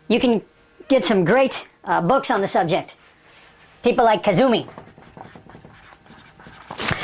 You can get some great books on the subject. People like Kazumi.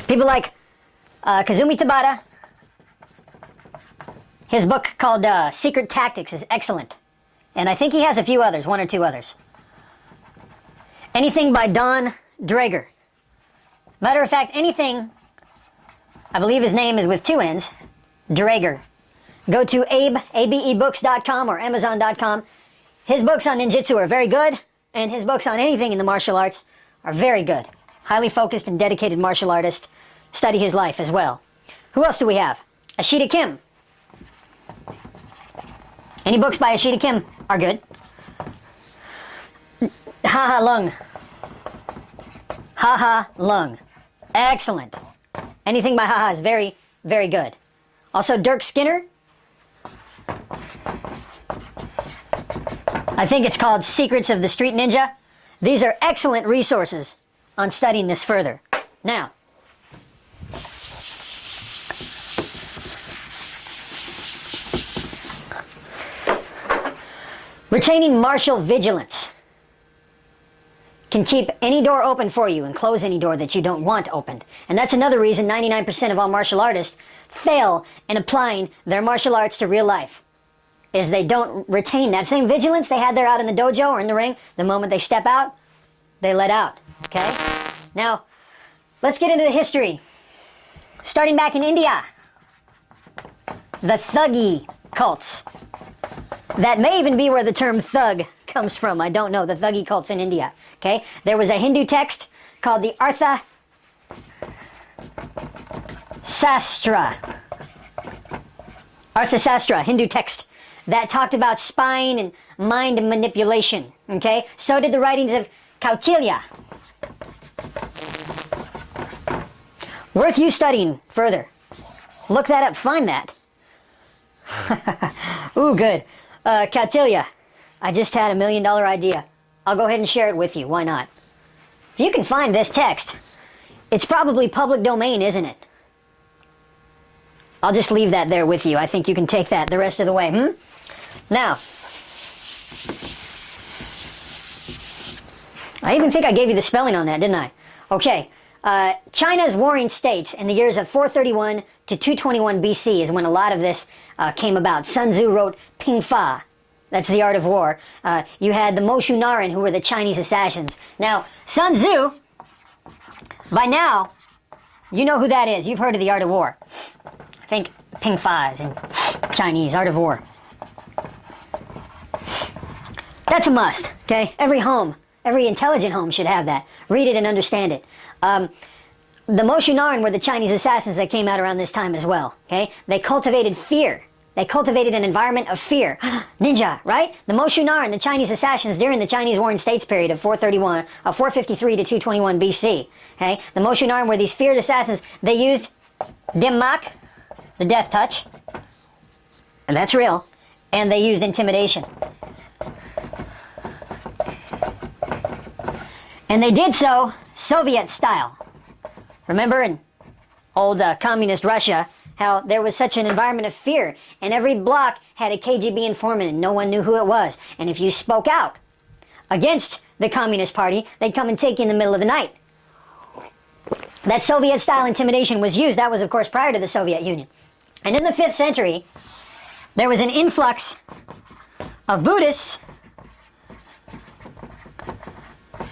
People like Kazumi Tabata. His book called Secret Tactics is excellent. And I think he has a few others, one or two others. Anything by Don Draeger. Matter of fact, anything, I believe his name is with two N's, Draeger. Go to abebooks.com or amazon.com. His books on ninjutsu are very good, and his books on anything in the martial arts are very good. Highly focused and dedicated martial artist. Study his life as well. Who else do we have? Ashita Kim. Any books by Ashita Kim are good. Ha Lung. Ha Lung. Excellent. Anything by Ha is very, very good. Also Dirk Skinner. I think it's called Secrets of the Street Ninja. These are excellent resources on studying this further. Now, retaining martial vigilance can keep any door open for you and close any door that you don't want opened. And that's another reason 99% of all martial artists fail in applying their martial arts to real life, is they don't retain that same vigilance they had there out in the dojo or in the ring. The moment they step out, they let out, okay? Now, let's get into the history. Starting back in India, the Thuggee cults. That may even be where the term thug comes from. I don't know. The Thuggee cults in India. Okay? There was a Hindu text called the Artha Sastra. Artha Sastra, Hindu text, that talked about spying and mind manipulation. Okay? So did the writings of Kautilya. Worth you studying further. Look that up. Find that. Ooh, good. Kautilya. I just had $1 million idea. I'll go ahead and share it with you. Why not? If you can find this text, it's probably public domain, isn't it? I'll just leave that there with you. I think you can take that the rest of the way. Now, I even think I gave you the spelling on that, didn't I? Okay. China's warring states in the years of 431 to 221 BC is when a lot of this came about. Sun Tzu wrote Ping Fa. That's the art of war. You had the Moshu Narin, who were the Chinese assassins. Now, Sun Tzu, by now, you know who that is. You've heard of the art of war. I think Ping Fa is in Chinese, art of war. That's a must, okay? Every home, every intelligent home should have that. Read it and understand it. The Moshu Narin were the Chinese assassins that came out around this time as well, okay? They cultivated fear. They cultivated an environment of fear. Ninja, right? The Moshu Narin, the Chinese assassins during the Chinese Warring States period of 453 to 221 BC, okay? The Moshu Narin were these feared assassins. They used Dimmak, the death touch, and that's real, and they used intimidation. And they did so Soviet style. Remember in old communist Russia, how there was such an environment of fear, and every block had a KGB informant and no one knew who it was. And if you spoke out against the Communist Party, they'd come and take you in the middle of the night. That Soviet-style intimidation was used. That was, of course, prior to the Soviet Union. And in the 5th century, there was an influx of Buddhists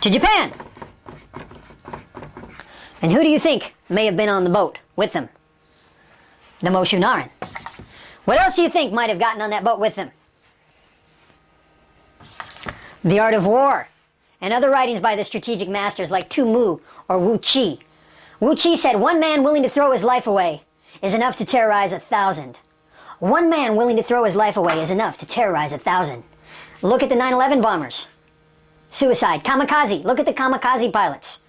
to Japan. And who do you think may have been on the boat with them? The Moshu Narin. What else do you think might have gotten on that boat with them? The Art of War, and other writings by the strategic masters like Tu Mu or Wu Qi. Wu Qi said, "One man willing to throw his life away is enough to terrorize 1,000. One man willing to throw his life away is enough to terrorize 1,000. Look at the 9/11 bombers. Suicide, kamikaze. Look at the kamikaze pilots.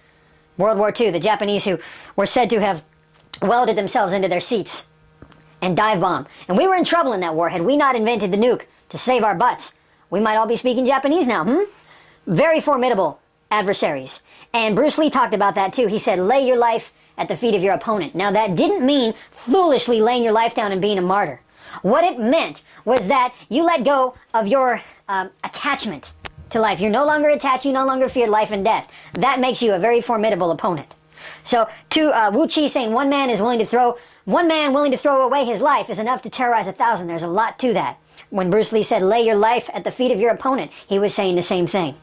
World War II, the Japanese who were said to have welded themselves into their seats and dive bomb. And we were in trouble in that war. Had we not invented the nuke to save our butts, we might all be speaking Japanese now, Very formidable adversaries. And Bruce Lee talked about that too. He said, lay your life at the feet of your opponent. Now that didn't mean foolishly laying your life down and being a martyr. What it meant was that you let go of your attachment to life. You're no longer attached, you no longer fear life and death. That makes you a very formidable opponent. So to Wu Chi saying one man willing to throw away his life is enough to terrorize 1,000. There's a lot to that. When Bruce Lee said lay your life at the feet of your opponent, he was saying the same thing.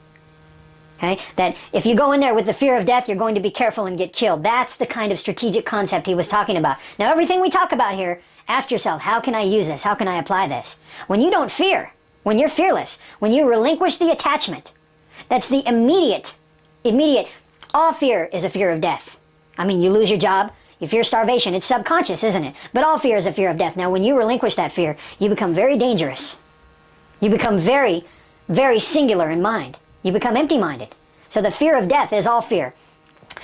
Okay? That if you go in there with the fear of death, you're going to be careful and get killed. That's the kind of strategic concept he was talking about. Now everything we talk about here, ask yourself, how can I use this? How can I apply this? When you don't fear, when you're fearless, when you relinquish the attachment, that's the immediate, all fear is a fear of death. I mean, you lose your job, you fear starvation. It's subconscious, isn't it? But all fear is a fear of death. Now, when you relinquish that fear, you become very dangerous. You become very, very singular in mind. You become empty-minded. So the fear of death is all fear.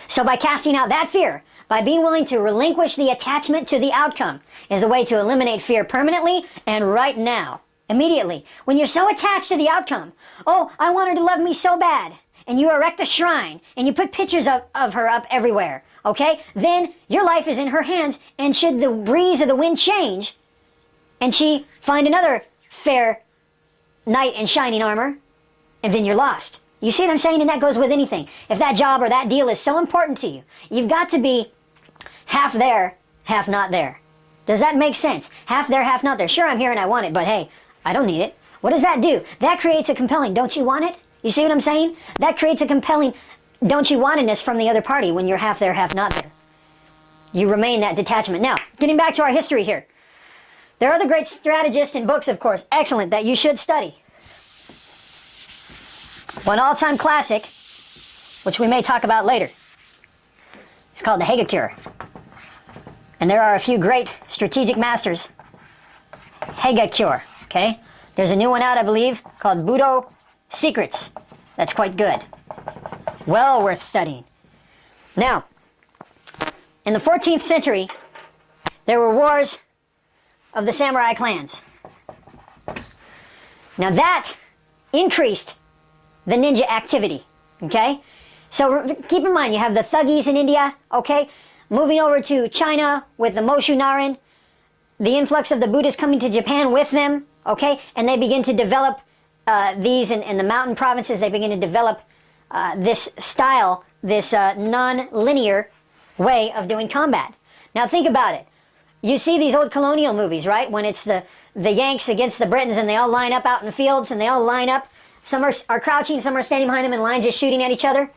So by casting out that fear, by being willing to relinquish the attachment to the outcome, is a way to eliminate fear permanently and right now, immediately. When you're so attached to the outcome, oh, I want her to love me so bad, and you erect a shrine, and you put pictures of her up everywhere, okay? Then your life is in her hands, and should the breeze of the wind change, and she find another fair knight in shining armor, and then you're lost. You see what I'm saying? And that goes with anything. If that job or that deal is so important to you, you've got to be half there, half not there. Does that make sense? Half there, half not there. Sure, I'm here and I want it, but hey, I don't need it. What does that do? That creates a compelling, don't you want it? You see what I'm saying? That creates a compelling, don't you want-ness from the other party when you're half there, half not there. You remain that detachment. Now, getting back to our history here. There are other great strategists in books, of course, excellent, that you should study. One all-time classic, which we may talk about later. It's called the Haga Cure. And there are a few great strategic masters. Haga Cure, okay? There's a new one out, I believe, called Budo Secrets. That's quite good. Well worth studying. Now, in the 14th century, there were wars of the samurai clans. Now that increased the ninja activity, okay? So keep in mind, you have the Thuggees in India, okay? Moving over to China with the Moshu Narin, the influx of the Buddhists coming to Japan with them, okay? And they begin to develop these in the mountain provinces, they begin to develop this style, this non-linear way of doing combat. Now think about it. You see these old colonial movies, right? When it's the Yanks against the Britons and they all line up out in the fields and they all line up. Some are crouching, some are standing behind them in lines just shooting at each other.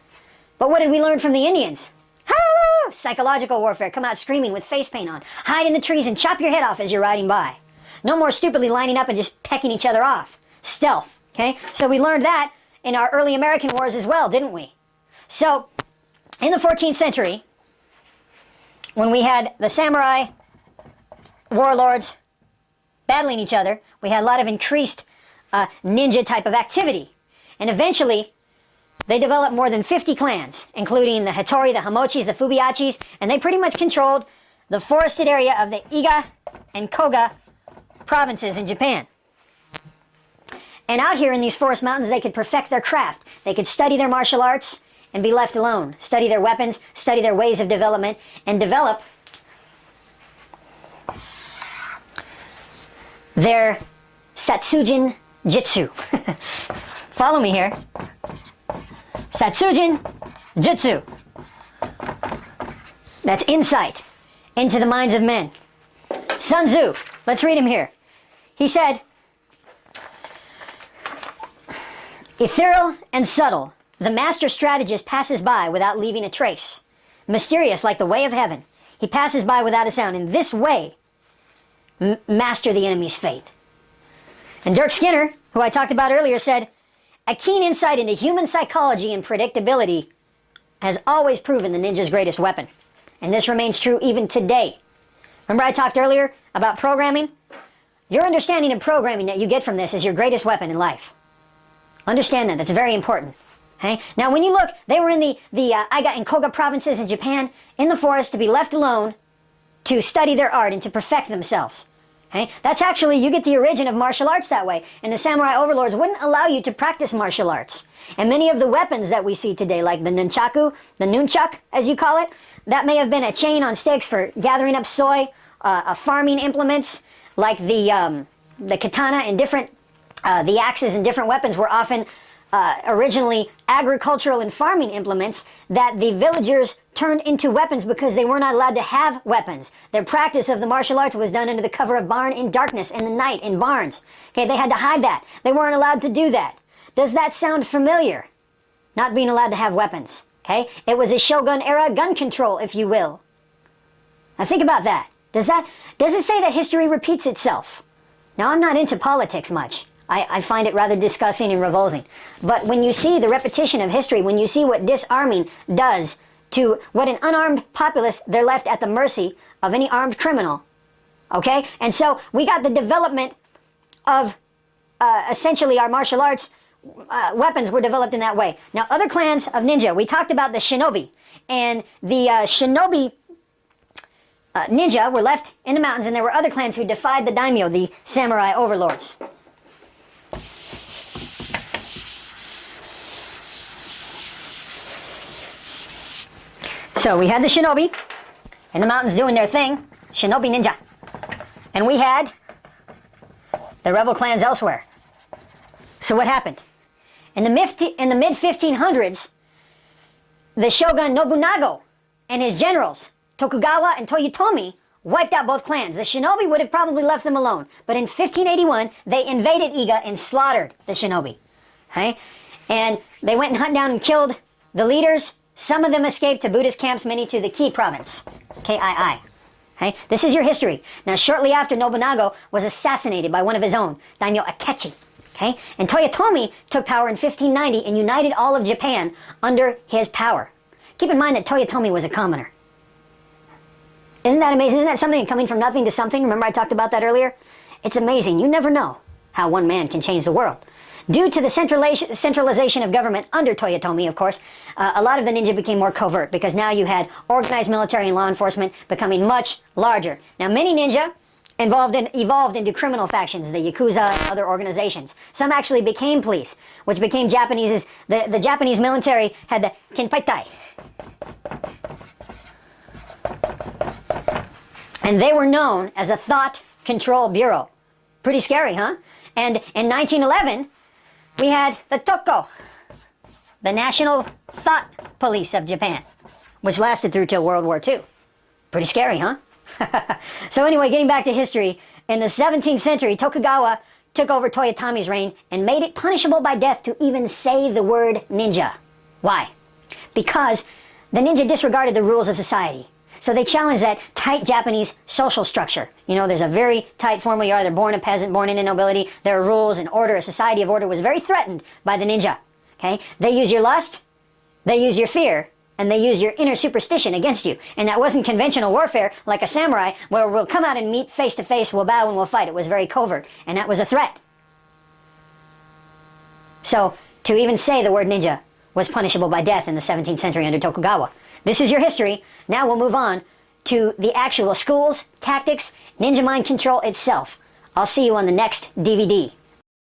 But what did we learn from the Indians? Ah! Psychological warfare. Come out screaming with face paint on. Hide in the trees and chop your head off as you're riding by. No more stupidly lining up and just pecking each other off. Stealth, okay? So we learned that in our early American wars as well, didn't we? So, in the 14th century, when we had the samurai warlords battling each other, we had a lot of increased ninja type of activity. And eventually, they developed more than 50 clans, including the Hattori, the Hamochis, the Fubiachis, and they pretty much controlled the forested area of the Iga and Koga provinces in Japan. And out here in these forest mountains, they could perfect their craft. They could study their martial arts and be left alone. Study their weapons, study their ways of development, and develop their Satsujin Jitsu. Follow me here. Satsujin Jitsu. That's insight into the minds of men. Sun Tzu, let's read him here. He said, ethereal and subtle, the master strategist passes by without leaving a trace. Mysterious like the way of heaven, he passes by without a sound. In this way, master the enemy's fate. And Dirk Skinner, who I talked about earlier, said, a keen insight into human psychology and predictability has always proven the ninja's greatest weapon. And this remains true even today. Remember I talked earlier about programming? Your understanding of programming that you get from this is your greatest weapon in life. Understand that. That's very important. Okay? Now when you look, they were in the Iga and Koga provinces in Japan, in the forest, to be left alone to study their art and to perfect themselves. Okay? That's actually, you get the origin of martial arts that way. And the samurai overlords wouldn't allow you to practice martial arts. And many of the weapons that we see today, like the nunchaku, the nunchuck, as you call it, that may have been a chain on sticks for gathering up soy, farming implements, like the katana and different, the axes and different weapons were often originally agricultural and farming implements that the villagers turned into weapons because they were not allowed to have weapons. Their practice of the martial arts was done under the cover of barn in darkness in the night in barns. Okay, they had to hide that. They weren't allowed to do that. Does that sound familiar? Not being allowed to have weapons. Okay, it was a Shogun era gun control, if you will. Now think about that. Does it say that history repeats itself? Now, I'm not into politics much. I find it rather disgusting and revolting. But when you see the repetition of history, when you see what disarming does to what an unarmed populace, they're left at the mercy of any armed criminal. Okay? And so we got the development of essentially our martial arts weapons were developed in that way. Now, other clans of ninja, we talked about the shinobi. And the shinobi ninja were left in the mountains, and there were other clans who defied the daimyo, the samurai overlords. So we had the shinobi in the mountains doing their thing, shinobi ninja. And we had the rebel clans elsewhere. So what happened? In the mid-1500s, the shogun Nobunaga and his generals, Tokugawa and Toyotomi, wiped out both clans. The shinobi would have probably left them alone. But in 1581, they invaded Iga and slaughtered the shinobi. Okay? And they went and hunted down and killed the leaders. Some of them escaped to Buddhist camps, many to the Ki province. K-I-I. Okay? This is your history. Now, shortly after, Nobunaga was assassinated by one of his own, Daimyo Akechi. Okay? And Toyotomi took power in 1590 and united all of Japan under his power. Keep in mind that Toyotomi was a commoner. Isn't that amazing? Isn't that something coming from nothing to something? Remember I talked about that earlier? It's amazing. You never know how one man can change the world. Due to the centralization of government under Toyotomi, of course, a lot of the ninja became more covert because now you had organized military and law enforcement becoming much larger. Now, many ninja evolved into criminal factions, the Yakuza and other organizations. Some actually became police, which became Japanese. The Japanese military had the Kenpaitai. And they were known as a thought control bureau. Pretty scary, huh? And in 1911, we had the Toko, the National Thought Police of Japan, which lasted through till World War II. Pretty scary, huh? So anyway, getting back to history, in the 17th century, Tokugawa took over Toyotomi's reign and made it punishable by death to even say the word ninja. Why? Because the ninja disregarded the rules of society. So they challenged that tight Japanese social structure. You know, there's a very tight formula. You're either born a peasant, born into nobility. There are rules and order. A society of order was very threatened by the ninja. Okay? They use your lust, they use your fear, and they use your inner superstition against you. And that wasn't conventional warfare like a samurai where we'll come out and meet face to face, we'll bow and we'll fight. It was very covert, and that was a threat. So to even say the word ninja was punishable by death in the 17th century under Tokugawa. This is your history. Now we'll move on to the actual schools, tactics, ninja mind control itself. I'll see you on the next DVD.